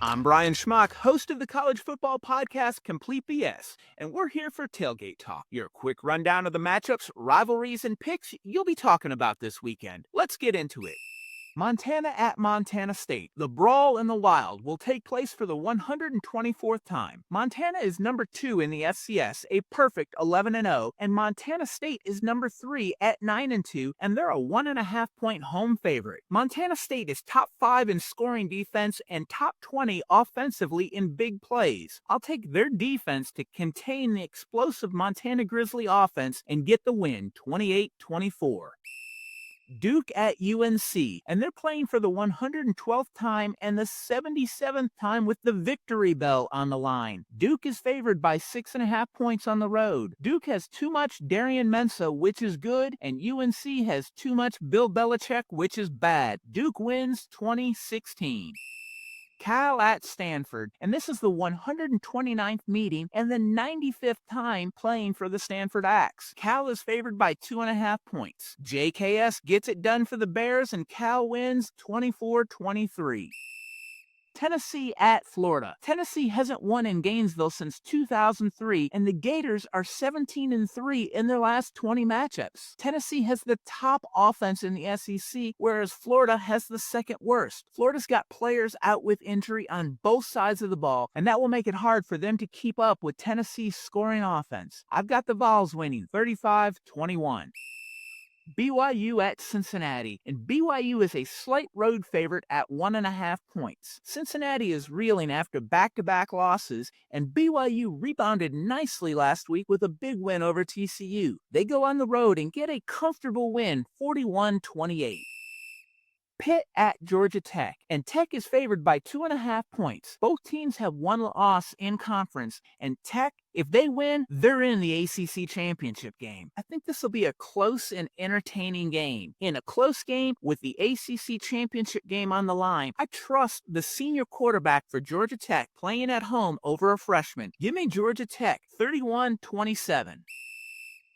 I'm Brien Schmauch, host of the college football podcast Complete BS, and we're here for Tailgate Talk, your quick rundown of the matchups, rivalries, and picks you'll be talking about this weekend. Let's get into it. Montana at Montana State. The Brawl in the Wild will take place for the 124th time. Montana is number 2 in the FCS, a perfect 11-0, and Montana State is number 3 at 9-2, and they're a 1.5-point home favorite. Montana State is top 5 in scoring defense and top 20 offensively in big plays. I'll take their defense to contain the explosive Montana Grizzly offense and get the win 28-24. Duke at UNC, and they're playing for the 112th time and the 77th time with the victory bell on the line. Duke is favored by 6.5 points on the road. Duke has too much Darian Mensah, which is good, and UNC has too much Bill Belichick, which is bad. Duke wins 2016. Cal at Stanford, and this is the 129th meeting and the 95th time playing for the Stanford Axe. Cal is favored by 2.5 points. JKS gets it done for the Bears, and Cal wins 24-23. Tennessee at Florida. Tennessee hasn't won in Gainesville since 2003, and the Gators are 17-3 in their last 20 matchups. Tennessee has the top offense in the SEC, whereas Florida has the second worst. Florida's got players out with injury on both sides of the ball, and that will make it hard for them to keep up with Tennessee's scoring offense. I've got the Vols winning 35-21. BYU at Cincinnati, and BYU is a slight road favorite at 1.5 points. Cincinnati is reeling after back-to-back losses, and BYU rebounded nicely last week with a big win over TCU. They go on the road and get a comfortable win, 41-28. Pitt at Georgia Tech, and Tech is favored by 2.5 points. Both teams have one loss in conference, and Tech, if they win, they're in the ACC Championship game. I think this will be a close and entertaining game. In a close game with the ACC Championship game on the line, I trust the senior quarterback for Georgia Tech playing at home over a freshman. Give me Georgia Tech 31-27.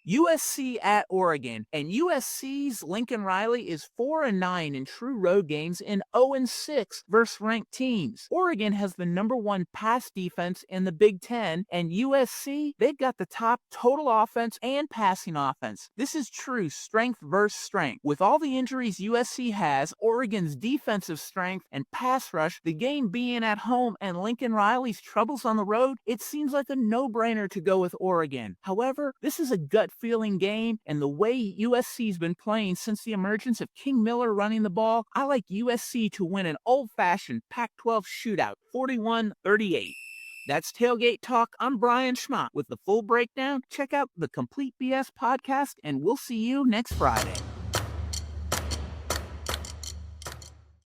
USC at Oregon, and USC's Lincoln Riley is 4-9 in true road games and 0-6 versus ranked teams. Oregon has the number 1 pass defense in the Big Ten, and USC, they've got the top total offense and passing offense. This is true strength versus strength. With all the injuries USC has, Oregon's defensive strength and pass rush, the game being at home, and Lincoln Riley's troubles on the road, it seems like a no-brainer to go with Oregon. However, this is a gut feeling game, and the way USC's been playing since the emergence of King Miller running the ball, I like USC to win an old-fashioned Pac-12 shootout, 41-38. That's Tailgate Talk. I'm Brien Schmauch. With the full breakdown, check out the Complete BS podcast, and we'll see you next Friday.